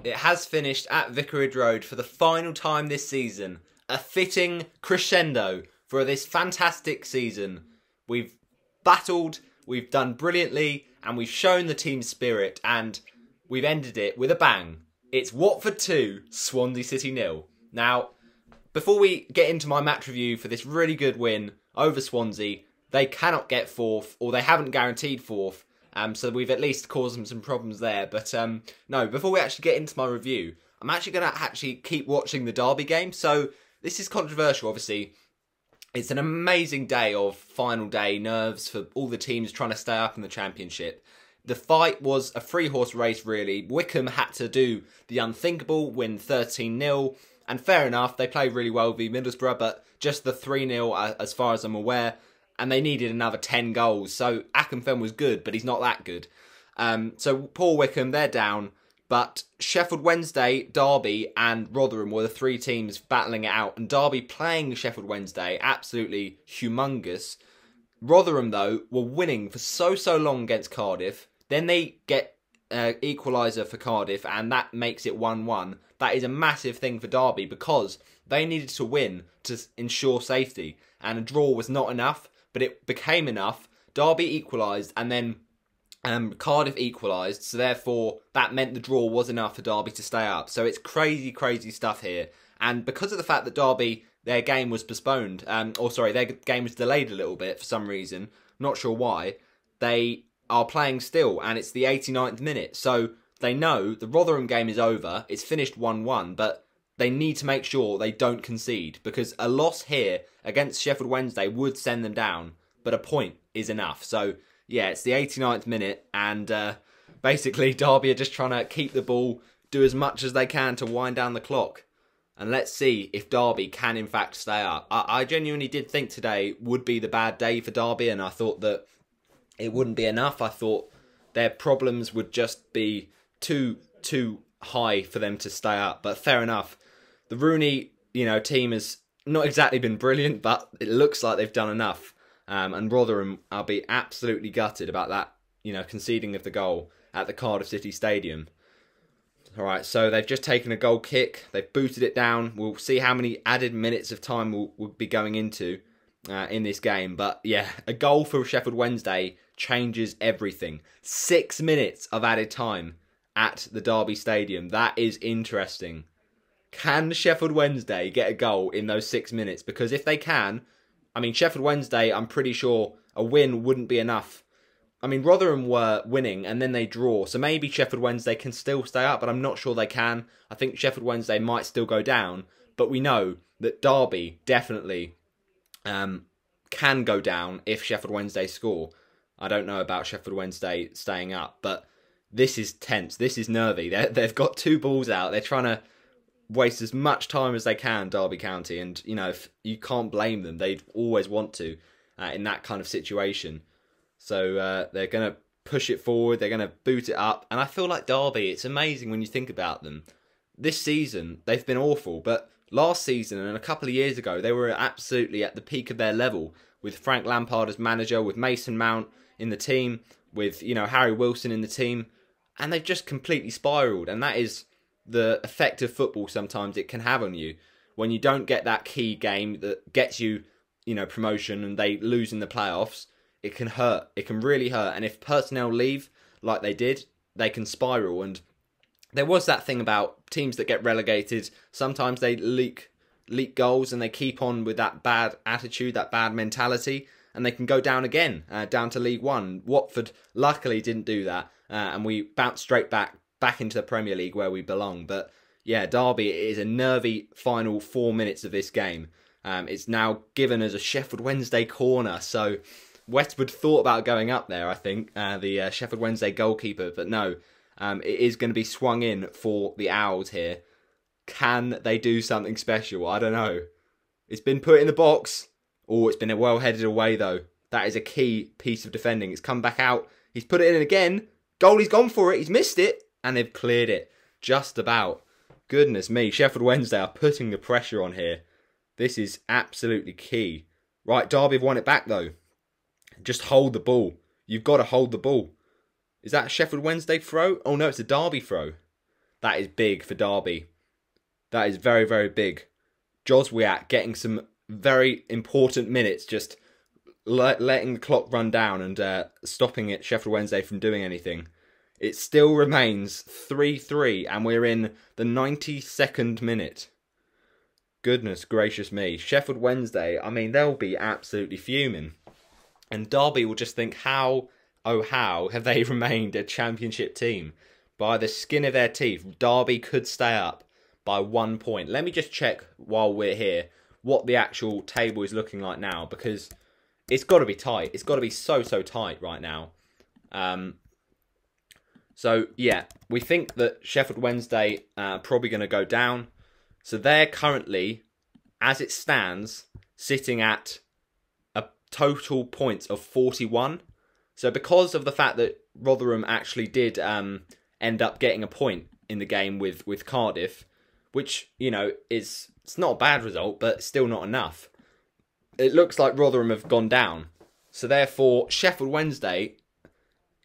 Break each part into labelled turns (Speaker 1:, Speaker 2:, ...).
Speaker 1: It has finished at Vicarage Road for the final time this season. A fitting crescendo for this fantastic season. We've battled, we've done brilliantly, and we've shown the team spirit, and we've ended it with a bang. It's Watford 2, Swansea City 0. Now, before we get into my match review for this really good win over Swansea, they cannot get fourth, or they haven't guaranteed fourth. So we've at least caused them some problems there. But no, before we actually get into my review, I'm actually going to keep watching the Derby game. So this is controversial, obviously. It's an amazing day of final day nerves for all the teams trying to stay up in the Championship. The fight was a three-horse race, really. Wycombe had to do the unthinkable, win 13-0. And fair enough, they played really well v Middlesbrough, but just the 3-0 as far as I'm aware. And they needed another 10 goals. So Akinfenwa was good, but he's not that good. So poor Wycombe, they're down. But Sheffield Wednesday, Derby and Rotherham were the three teams battling it out. And Derby playing Sheffield Wednesday, absolutely humongous. Rotherham, though, were winning for so long against Cardiff. Then they get equaliser for Cardiff, and that makes it 1-1. That is a massive thing for Derby because they needed to win to ensure safety. And a draw was not enough. But it became enough. Derby equalised and then Cardiff equalised. So therefore, that meant the draw was enough for Derby to stay up. So it's crazy, crazy stuff here. And because of the fact that Derby, their game was postponed, their game was delayed a little bit for some reason. Not sure why. They are playing still and it's the 89th minute. So they know the Rotherham game is over. It's finished 1-1, but they need to make sure they don't concede because a loss here against Sheffield Wednesday would send them down, but a point is enough. So, yeah, it's the 89th minute and basically Derby are just trying to keep the ball, do as much as they can to wind down the clock. And let's see if Derby can in fact stay up. I genuinely did think today would be the bad day for Derby and I thought that it wouldn't be enough. I thought their problems would just be too high for them to stay up, but fair enough. The Rooney, team has not exactly been brilliant, but it looks like they've done enough. And Rotherham, I'll be absolutely gutted about that, conceding of the goal at the Cardiff City Stadium. All right, so they've just taken a goal kick. They've booted it down. We'll see how many added minutes of time we'll be going into in this game. But yeah, a goal for Sheffield Wednesday changes everything. 6 minutes of added time at the Derby Stadium. That is interesting. Can Sheffield Wednesday get a goal in those 6 minutes? Because if they can, Sheffield Wednesday, I'm pretty sure a win wouldn't be enough. Rotherham were winning and then they draw. So maybe Sheffield Wednesday can still stay up, but I'm not sure they can. I think Sheffield Wednesday might still go down. But we know that Derby definitely can go down if Sheffield Wednesday score. I don't know about Sheffield Wednesday staying up, but this is tense. This is nervy. They've got two balls out. They're trying to waste as much time as they can, Derby County, and if you can't blame them. They'd always want to in that kind of situation. So they're going to push it forward, they're going to boot it up, and I feel like Derby, it's amazing when you think about them. This season, they've been awful, but last season and a couple of years ago, they were absolutely at the peak of their level, with Frank Lampard as manager, with Mason Mount in the team, with Harry Wilson in the team, and they've just completely spiralled, and that is the effect of football sometimes it can have on you when you don't get that key game that gets you, promotion and they lose in the playoffs. It can hurt. It can really hurt. And if personnel leave like they did, they can spiral. And there was that thing about teams that get relegated. Sometimes they leak goals and they keep on with that bad attitude, that bad mentality, and they can go down again, down to League One. Watford luckily didn't do that, and we bounced straight back into the Premier League where we belong. But yeah, Derby is a nervy final 4 minutes of this game. It's now given as a Sheffield Wednesday corner, so Westwood thought about going up there, I think, the Sheffield Wednesday goalkeeper, but no, it is going to be swung in for the Owls here. Can they do something special? I don't know. It's been put in the box. Oh, it's been well headed away though. That is a key piece of defending. It's come back out. He's put it in again. Goalie's gone for it. He's missed it. And they've cleared it. Just about. Goodness me. Sheffield Wednesday are putting the pressure on here. This is absolutely key. Right, Derby have won it back though. Just hold the ball. You've got to hold the ball. Is that a Sheffield Wednesday throw? Oh no, it's a Derby throw. that is big for Derby. That is very, very big. Joswiak getting some very important minutes, just letting the clock run down and stopping it, Sheffield Wednesday from doing anything. It still remains 3-3 and we're in the 92nd minute. Goodness gracious me. Sheffield Wednesday, I mean, they'll be absolutely fuming. And Derby will just think, how, oh how, have they remained a championship team? By the skin of their teeth, Derby could stay up by 1 point. Let me just check while we're here what the actual table is looking like now, because it's got to be tight. It's got to be so tight right now. So, yeah, we think that Sheffield Wednesday are probably going to go down. So they're currently, as it stands, sitting at a total points of 41. So because of the fact that Rotherham actually did end up getting a point in the game with Cardiff, which, you know, it's not a bad result, but still not enough. It looks like Rotherham have gone down. So therefore, Sheffield Wednesday,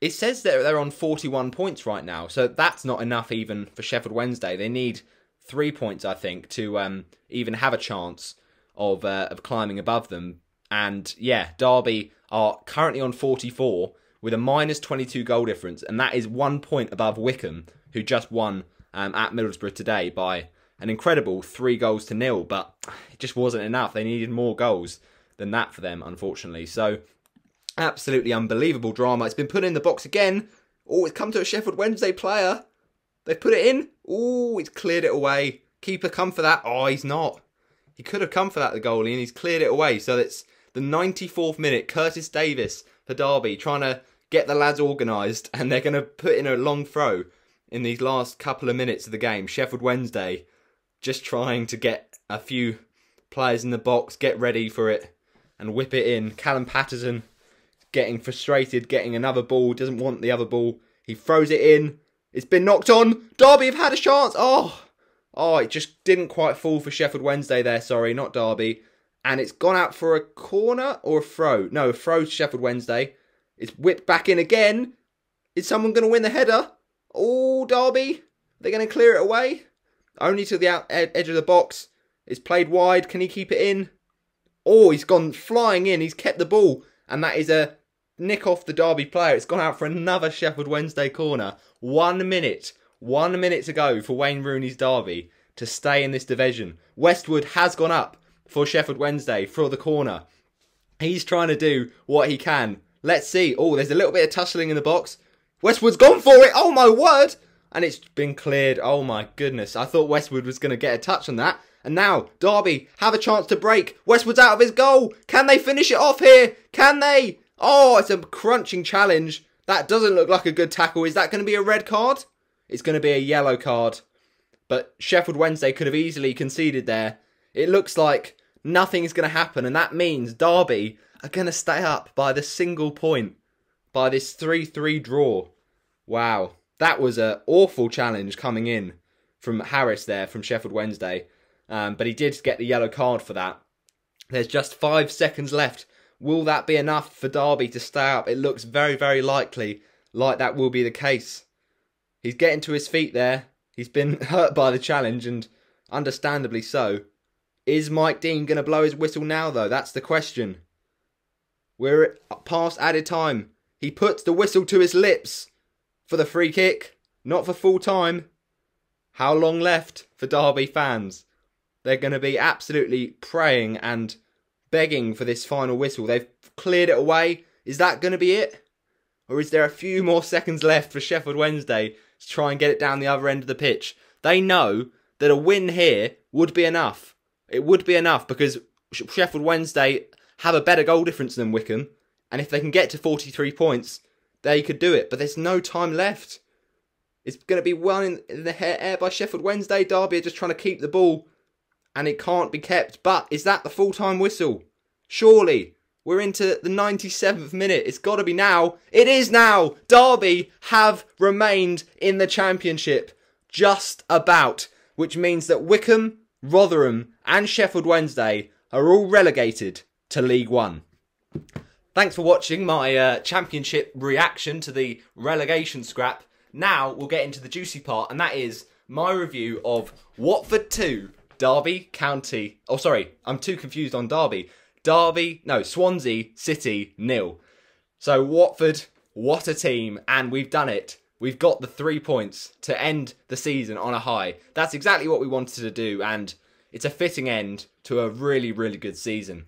Speaker 1: it says that they're on 41 points right now. So that's not enough even for Sheffield Wednesday. They need 3 points, I think, to even have a chance of climbing above them. And yeah, Derby are currently on 44 with a minus 22 goal difference. And that is 1 point above Wycombe, who just won at Middlesbrough today by an incredible 3-0. But it just wasn't enough. They needed more goals than that for them, unfortunately. So absolutely unbelievable drama. It's been put in the box again. Oh, it's come to a Sheffield Wednesday player. They've put it in. Oh, he's cleared it away. Keeper come for that. Oh, he's not. He could have come for that, the goalie, and he's cleared it away. So it's the 94th minute. Curtis Davis for Derby trying to get the lads organised, and they're going to put in a long throw in these last couple of minutes of the game. Sheffield Wednesday just trying to get a few players in the box, get ready for it, and whip it in. Callum Patterson getting frustrated, getting another ball, doesn't want the other ball. He throws it in. It's been knocked on. Derby have had a chance. Oh, it just didn't quite fall for Sheffield Wednesday there. Sorry, not Derby. And it's gone out for a corner or a throw. No, a throw to Sheffield Wednesday. It's whipped back in again. Is someone going to win the header? Oh, Derby. They're going to clear it away. Only to the edge of the box. It's played wide. Can he keep it in? Oh, he's gone flying in. He's kept the ball. And that is a nick off the Derby player. It's gone out for another Sheffield Wednesday corner. 1 minute. 1 minute to go for Wayne Rooney's Derby to stay in this division. Westwood has gone up for Sheffield Wednesday for the corner. He's trying to do what he can. Let's see. Oh, there's a little bit of tussling in the box. Westwood's gone for it. Oh, my word. And it's been cleared. Oh, my goodness. I thought Westwood was going to get a touch on that. And now, Derby have a chance to break. Westwood's out of his goal. Can they finish it off here? Can they? Oh, it's a crunching challenge. That doesn't look like a good tackle. Is that going to be a red card? It's going to be a yellow card. But Sheffield Wednesday could have easily conceded there. It looks like nothing's going to happen. And that means Derby are going to stay up by the single point. By this 3-3 draw. Wow. That was an awful challenge coming in from Harris there from Sheffield Wednesday. But he did get the yellow card for that. There's just 5 seconds left. Will that be enough for Derby to stay up? It looks very, very likely like that will be the case. He's getting to his feet there. He's been hurt by the challenge, and understandably so. Is Mike Dean going to blow his whistle now, though? That's the question. We're past added time. He puts the whistle to his lips for the free kick, not for full time. How long left for Derby fans? They're going to be absolutely praying and begging for this final whistle. They've cleared it away. Is that going to be it? Or is there a few more seconds left for Sheffield Wednesday to try and get it down the other end of the pitch? They know that a win here would be enough. It would be enough because Sheffield Wednesday have a better goal difference than Wycombe. And if they can get to 43 points, they could do it. But there's no time left. It's going to be won in the air by Sheffield Wednesday. Derby are just trying to keep the ball. And it can't be kept. But is that the full-time whistle? Surely. We're into the 97th minute. It's got to be now. It is now. Derby have remained in the Championship. Just about. Which means that Wycombe, Rotherham and Sheffield Wednesday are all relegated to League One. Thanks for watching my Championship reaction to the relegation scrap. Now we'll get into the juicy part, and that is my review of Watford 2, Derby County. Oh, sorry, I'm too confused on Derby. Swansea City 0. So Watford, what a team, and we've done it. We've got the 3 points to end the season on a high. That's exactly what we wanted to do, and it's a fitting end to a really, really good season.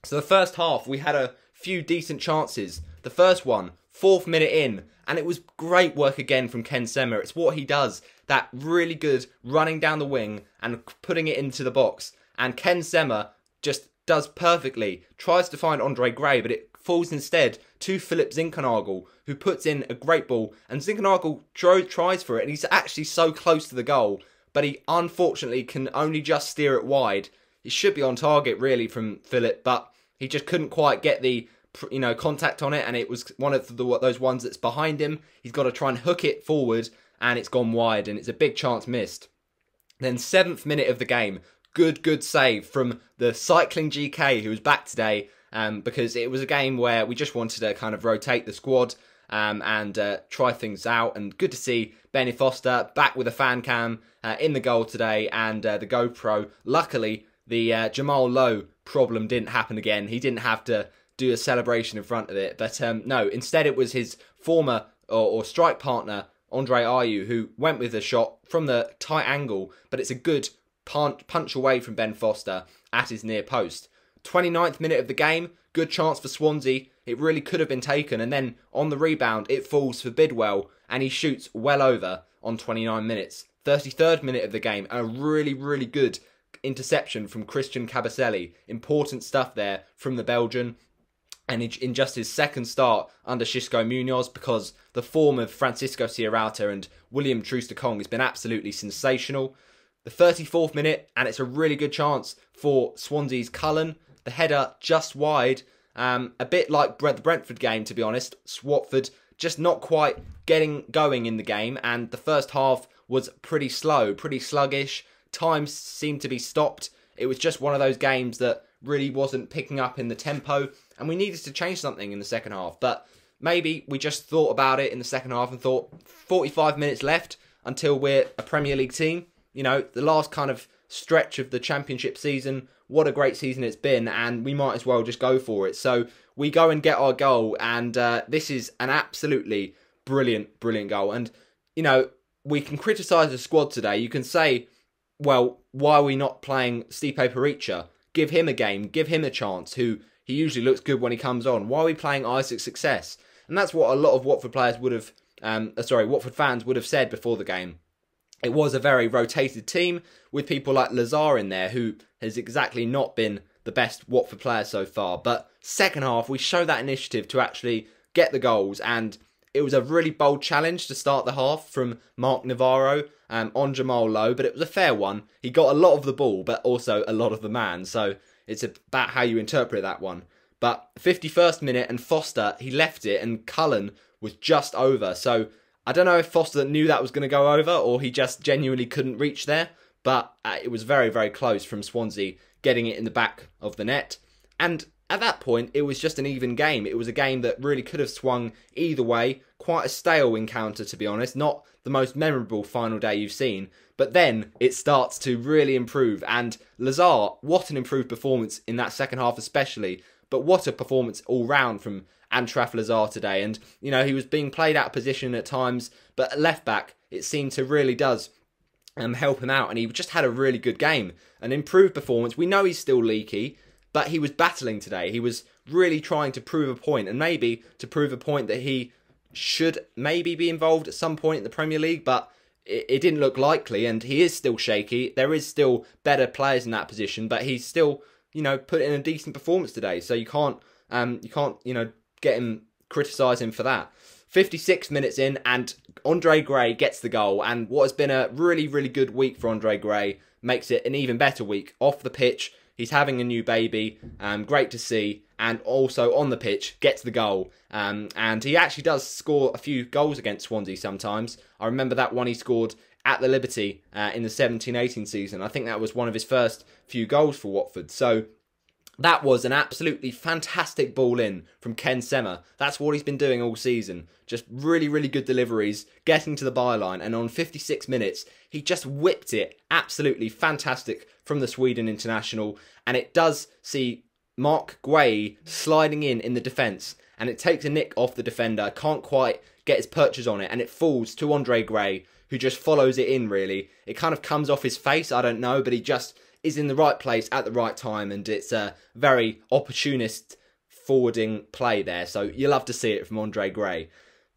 Speaker 1: So the first half, we had a few decent chances. The first one, 4th minute in, and it was great work again from Ken Sema. It's what he does, that really good running down the wing and putting it into the box. And Ken Sema just does perfectly, tries to find Andre Gray, but it falls instead to Philip Zinkernagel, who puts in a great ball. And Zinkernagel tries for it, and he's actually so close to the goal, but he unfortunately can only just steer it wide. He should be on target really from Philip, but he just couldn't quite get the contact on it, and it was one of those ones that's behind him. He's got to try and hook it forward, and it's gone wide, and it's a big chance missed. Then 7th minute of the game, good save from the Cycling GK, who was back today, because it was a game where we just wanted to kind of rotate the squad and try things out, and good to see Benny Foster back with a fan cam in the goal today, and the GoPro. Luckily, the Jamal Lowe problem didn't happen again. He didn't have to do a celebration in front of it. But no, instead it was his former or strike partner, Andre Ayew, who went with the shot from the tight angle. But it's a good punch away from Ben Foster at his near post. 29th minute of the game, good chance for Swansea. It really could have been taken. And then on the rebound, it falls for Bidwell. And he shoots well over on 29 minutes. 33rd minute of the game, a really, really good interception from Christian Kabasele. Important stuff there from the Belgian. And in just his second start under Xisco Munoz, because the form of Francisco Sierralta and William Troost-Ekong has been absolutely sensational. The 34th minute, and it's a really good chance for Swansea's Cullen. The header just wide. A bit like the Brentford game, to be honest. Watford just not quite getting going in the game, and the first half was pretty slow, pretty sluggish. Times seemed to be stopped. It was just one of those games that really wasn't picking up in the tempo, and we needed to change something in the second half. But maybe we just thought about it in the second half and thought 45 minutes left until we're a Premier League team. You know, the last kind of stretch of the Championship season, what a great season it's been, and we might as well just go for it. So we go and get our goal, and this is an absolutely brilliant goal. And, you know, we can criticise the squad today. You can say, well, why are we not playing Stipe Perica? Give him a game, give him a chance, who he usually looks good when he comes on. Why are we playing Isaac Success? And that's what a lot of Watford players would have, Watford fans would have said before the game. It was a very rotated team with people like Lazar in there, who has exactly not been the best Watford player so far. But second half, we show that initiative to actually get the goals, and it was a really bold challenge to start the half from Mark Navarro on Jamal Lowe, but it was a fair one. He got a lot of the ball, but also a lot of the man, so it's about how you interpret that one. But 51st minute, and Foster, he left it, and Cullen was just over. So I don't know if Foster knew that was going to go over, or he just genuinely couldn't reach there, but it was very, very close from Swansea getting it in the back of the net. And at that point, it was just an even game. It was a game that really could have swung either way. Quite a stale encounter, to be honest. Not the most memorable final day you've seen. But then it starts to really improve. And Lazar, what an improved performance in that second half especially. But what a performance all round from Antraf Lazar today. And, you know, he was being played out of position at times. But at left back, it seemed to really does help him out. And he just had a really good game. An improved performance. We know he's still leaky, but he was battling today. He was really trying to prove a point, and maybe to prove a point that he should maybe be involved at some point in the Premier League, but it didn't look likely, and he is still shaky. There is still better players in that position, but he's still, you know, put in a decent performance today, so you can't, get him, criticise him for that. 56 minutes in, and Andre Gray gets the goal, and what has been a really, really good week for Andre Gray makes it an even better week. Off the pitch, he's having a new baby, great to see, and also on the pitch, gets the goal. And he actually does score a few goals against Swansea sometimes. I remember that one he scored at the Liberty in the 17-18 season. I think that was one of his first few goals for Watford. So That was an absolutely fantastic ball in from Ken Sema. That's what he's been doing all season. Just really, really good deliveries, getting to the byline, and on 56 minutes, he just whipped it. Absolutely fantastic from the Sweden international, and it does see Mark Guay sliding in the defence, and it takes a nick off the defender, can't quite get his purchase on it, and it falls to Andre Gray, who just follows it in, really. It kind of comes off his face, I don't know, but he just is in the right place at the right time, and it's a very opportunist forwarding play there, so you love to see it from Andre Gray.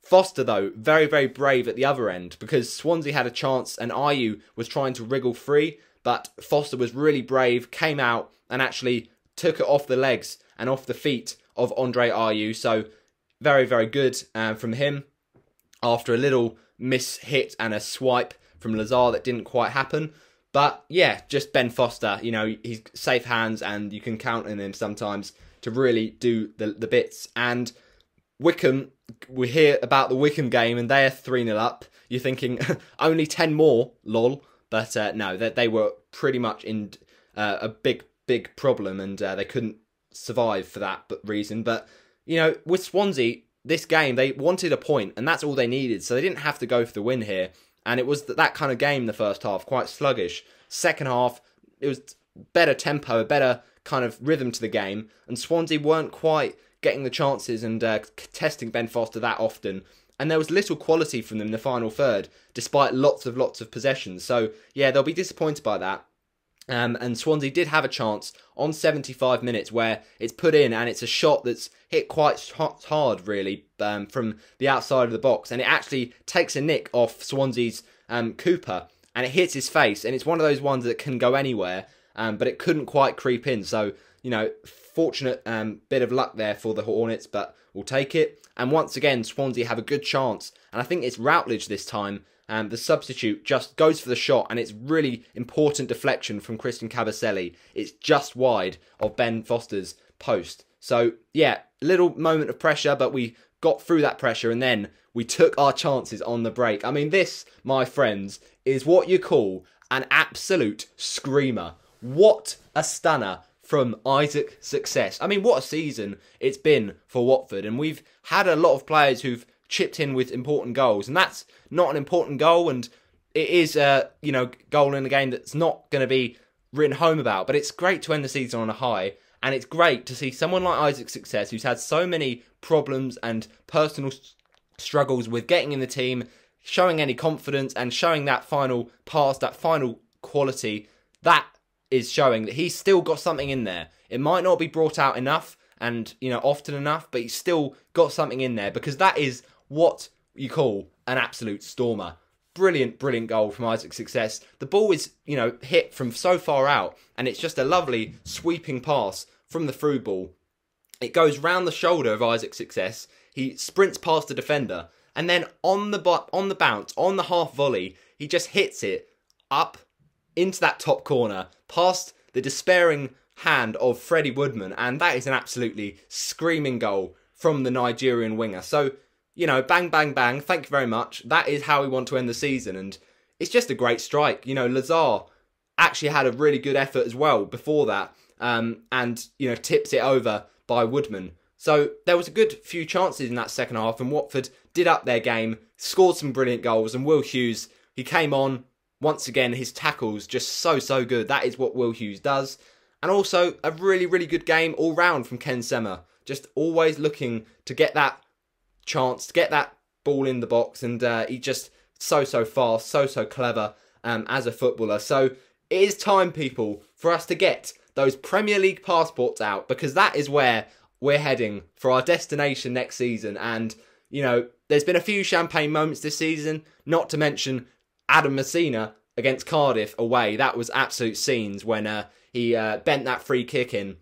Speaker 1: Foster, though, very, very brave at the other end, because Swansea had a chance and Ayew was trying to wriggle free, but Foster was really brave, came out and actually took it off the legs and off the feet of Andre Ayew, so very, very good from him. After a little miss-hit and a swipe from Lazar that didn't quite happen. But yeah, just Ben Foster, you know, he's safe hands and you can count on him sometimes to really do the bits. And Wycombe, we hear about the Wycombe game and they're 3-0 up. You're thinking, only 10 more, lol. But no, they were pretty much in a big problem and they couldn't survive for that reason. But, you know, with Swansea, this game, they wanted a point and that's all they needed. So they didn't have to go for the win here. And it was that kind of game in the first half, quite sluggish. Second half, it was better tempo, better kind of rhythm to the game. And Swansea weren't quite getting the chances and testing Ben Foster that often. And there was little quality from them in the final third, despite lots of possessions. So, yeah, they'll be disappointed by that. And Swansea did have a chance on 75 minutes where it's put in and it's a shot that's hit quite hard, really, from the outside of the box. And it actually takes a nick off Swansea's Cooper and it hits his face. And it's one of those ones that can go anywhere, but it couldn't quite creep in. So, you know, fortunate bit of luck there for the Hornets, but we'll take it. And once again, Swansea have a good chance. And I think it's Routledge this time. The substitute just goes for the shot and it's really important deflection from Christian Kabasele. It's just wide of Ben Foster's post. So, yeah, little moment of pressure, but we got through that pressure and then we took our chances on the break. I mean, this, my friends, is what you call an absolute screamer. What a stunner from Isaac Success. I mean, what a season it's been for Watford. And we've had a lot of players who've chipped in with important goals, and that's not an important goal, and it is a goal in a game that's not going to be written home about, but it's great to end the season on a high, and it's great to see someone like Isaac Success, who's had so many problems and personal struggles with getting in the team, showing any confidence and showing that final pass, that final quality, that is showing that he's still got something in there. It might not be brought out enough and, often enough, but he's still got something in there, because that is what you call an absolute stormer. Brilliant goal from Isaac Success. The ball is, hit from so far out, and it's just a lovely sweeping pass from the through ball. It goes round the shoulder of Isaac Success. He sprints past the defender, and then on the bounce, on the half volley, he just hits it up into that top corner, past the despairing hand of Freddie Woodman, and that is an absolutely screaming goal from the Nigerian winger. So, bang, bang, bang, thank you very much. That is how we want to end the season, and it's just a great strike. Lazar actually had a really good effort as well before that, and tips it over by Woodman. So there was a good few chances in that second half, and Watford did up their game, scored some brilliant goals, and Will Hughes, he came on, once again, his tackles just so good. That is what Will Hughes does. And also a really, really good game all round from Ken Sema. Just always looking to get that chance, to get that ball in the box, and he just so fast, so clever as a footballer. So it is time, people, for us to get those Premier League passports out, because that is where we're heading for our destination next season. And, there's been a few champagne moments this season, not to mention Adam Messina against Cardiff away. That was absolute scenes when he bent that free kick in.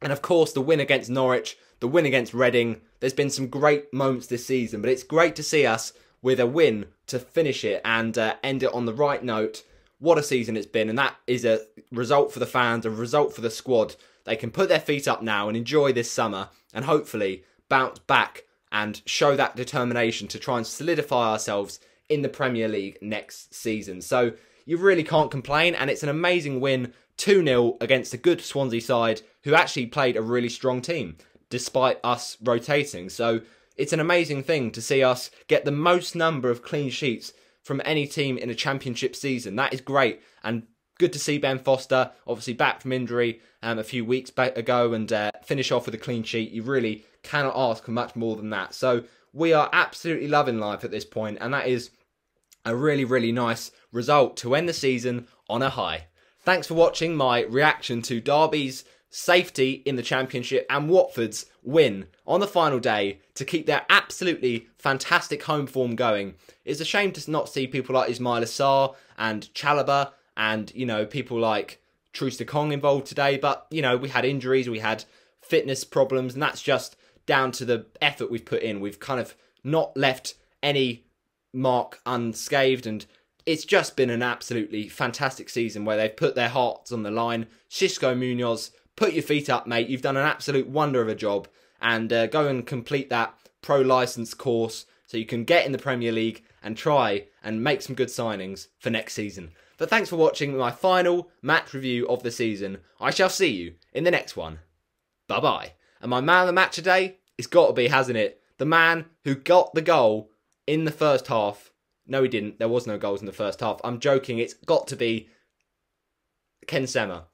Speaker 1: And of course, the win against Norwich, the win against Reading. There's been some great moments this season, but it's great to see us with a win to finish it and end it on the right note. What a season it's been, and that is a result for the fans, a result for the squad. They can put their feet up now and enjoy this summer and hopefully bounce back and show that determination to try and solidify ourselves in the Premier League next season. So you really can't complain, and it's an amazing win 2-0 against a good Swansea side who actually played a really strong team despite us rotating. So it's an amazing thing to see us get the most number of clean sheets from any team in a championship season. That is great, and good to see Ben Foster, obviously back from injury a few weeks ago, and finish off with a clean sheet. You really cannot ask for much more than that. So we are absolutely loving life at this point, and that is a really, really nice result to end the season on a high. Thanks for watching my reaction to Derby's safety in the Championship and Watford's win on the final day to keep their absolutely fantastic home form going. It's a shame to not see people like Ismail Assar and Chalobah and, people like Troost-Ekong involved today. But, we had injuries, we had fitness problems, and that's just down to the effort we've put in. We've kind of not left any mark unscathed, and it's just been an absolutely fantastic season where they've put their hearts on the line. Xisco Munoz, put your feet up, mate. You've done an absolute wonder of a job. And go and complete that pro license course so you can get in the Premier League and try and make some good signings for next season. But thanks for watching my final match review of the season. I shall see you in the next one. Bye-bye. And my man of the match today, it's got to be, hasn't it? The man who got the goal in the first half. No, he didn't. There was no goals in the first half. I'm joking. It's got to be Ken Sema.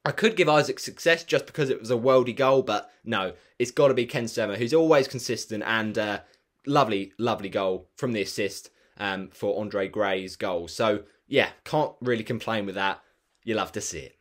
Speaker 1: I could give Isaac success just because it was a worldy goal, but no, it's got to be Ken Sema, who's always consistent, and lovely, lovely goal from the assist for Andre Gray's goal. So, yeah, can't really complain with that. You love to see it.